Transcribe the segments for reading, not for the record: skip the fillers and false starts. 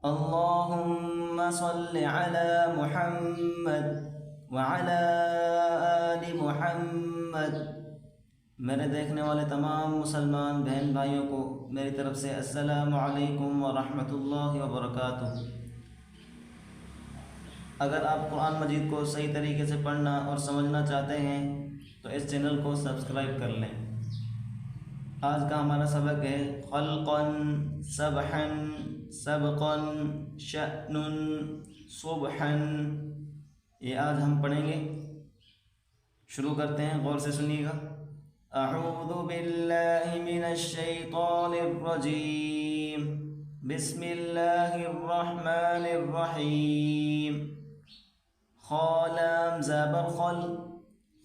اللهم صل على محمد وعلى آل محمد۔ میرے دیکھنے والے تمام مسلمان بہن بھائیوں کو میری طرف سے السلام علیکم ورحمۃ اللہ وبرکاتہ۔ اگر آپ قرآن مجید کو صحیح طریقے سے پڑھنا اور سمجھنا چاہتے ہیں تو اس چینل کو سبسکرائب کر لیں۔ آج کا ہمارا سبق ہے خلقا سبحا سبقا شأن صبحا۔ یہ آج ہم پڑھیں گے، شروع کرتے ہیں، غور سے سنیے گا۔ اعوذ باللہ من الشیطان الرجیم، بسم اللہ الرحمن الرحیم۔ خا لام زبر خل،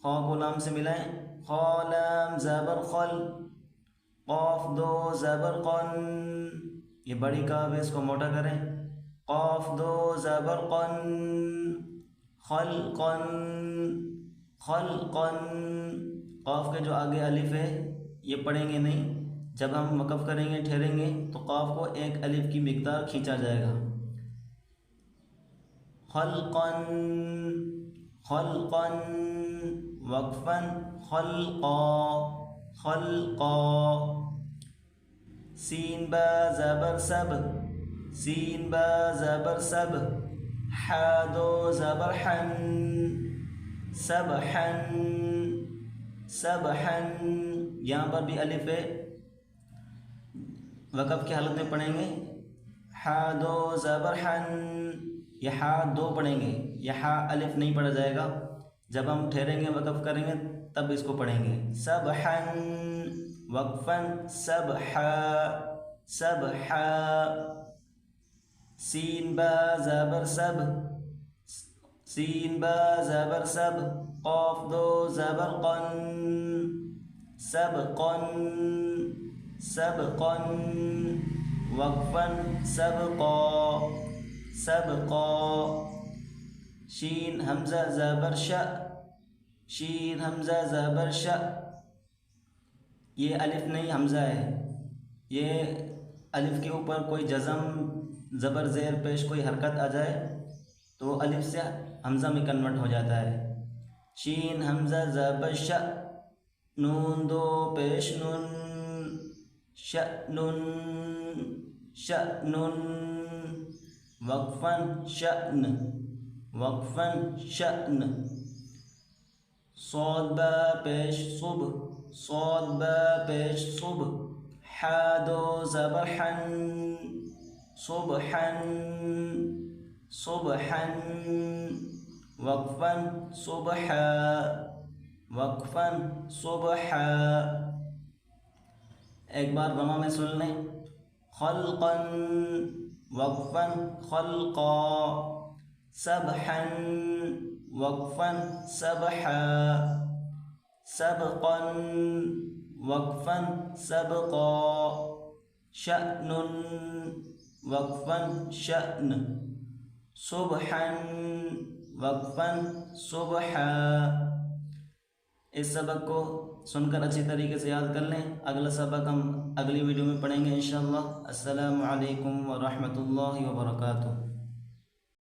خا کو لام سے ملائیں، خا لام زبر خل، قاف دو زبر قن، یہ بڑی کاف ہے، اس کو موٹا کریں، قاف دو زبر قن، خلقن خلقن۔ قاف کے جو آگے الف ہے یہ پڑھیں گے نہیں، جب ہم وقف کریں گے ٹھہریں گے تو قاف کو ایک الف کی مقدار کھینچا جائے گا۔ خلقن خلقن وقفن خلقا خلقا۔ سین با زبر سب، سین با زبر سب، حا دو زبر حن، سبحن سبحن۔ یہاں پر بھی الف ہے، وقف کی حالت میں پڑھیں گے، حا دو زبر حن، یہ حا دو پڑھیں گے، یہ حا الف نہیں پڑھا جائے گا، جب ہم ٹھہریں گے وقف کریں گے تب اس کو پڑھیں گے۔ سبحن وقفن سبحا سبحا۔ سین با زبر سب، سین با زبر سب، قاف دو زبر قن، سبقن سبقن، وقفن سبقا سبقا۔ شین حمزہ زبر ش، شین حمزہ زبر ش، یہ الف نہیں حمزہ ہے، یہ الف کے اوپر کوئی جزم زبر زیر پیش کوئی حرکت آ جائے تو الف سے حمزہ میں کنورٹ ہو جاتا ہے۔ شین حمزہ زبر ش، نون دو پیش نون، شأن شأن، وقفن شأن وقفن شأن۔ صاد با پیش صب، صاد با پیش صب، حا دو زبر حن، صبحن صبحن، وقفن صبحا وقفن صبحا۔ ایک بار رما میں سن لیں، خلقا وقفن خلقا، سبحا وقفا سبحا، سبقا وقفا سبقا، شأن وقفا شأن، صبحا وقفا صبحا۔ اس سبق کو سن کر اچھی طریقے سے یاد کر لیں، اگلا سبق ہم اگلی ویڈیو میں پڑھیں گے انشاءاللہ۔ السلام علیکم ورحمۃ اللہ وبرکاتہ۔